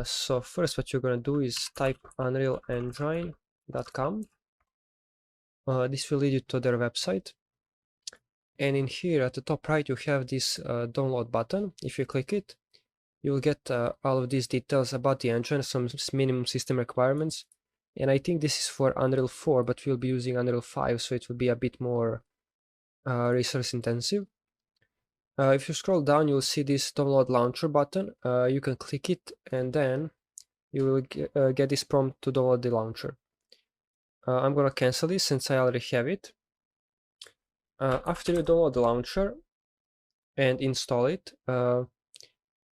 So first what you're going to do is type unrealengine.com. This will lead you to their website. And in here at the top right, you have this download button. If you click it, you'll get all of these details about the engine, some minimum system requirements. And I think this is for Unreal 4, but we'll be using Unreal 5, so it will be a bit more resource intensive. If you scroll down, you'll see this download launcher button. You can click it, and then you will get this prompt to download the launcher. I'm going to cancel this since I already have it. After you download the launcher and install it,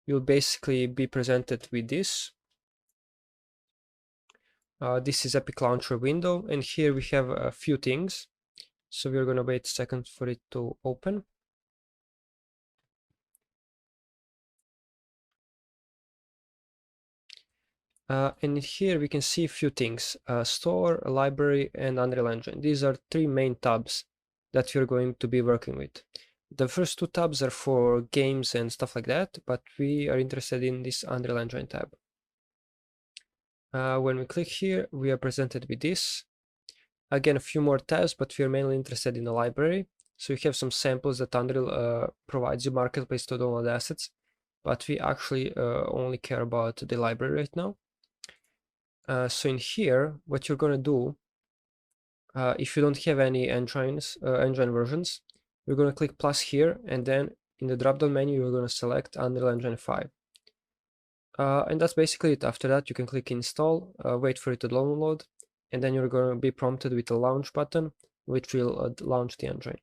you'll basically be presented with this. This is Epic Launcher window, and here we have a few things. So we're going to wait a second for it to open. And here we can see a few things: Store, Library, and Unreal Engine. These are three main tabs that we're going to be working with. The first two tabs are for games and stuff like that, but we are interested in this Unreal Engine tab. When we click here, we are presented with this. Again, a few more tabs, but we are mainly interested in the library. So we have some samples that Unreal provides you marketplace to download assets, but we actually only care about the library right now. So in here, what you're going to do, if you don't have any engine versions, you're going to click plus here, and then in the drop-down menu, you're going to select Unreal Engine 5. And that's basically it. After that, you can click install, wait for it to download, and then you're going to be prompted with a launch button, which will launch the engine.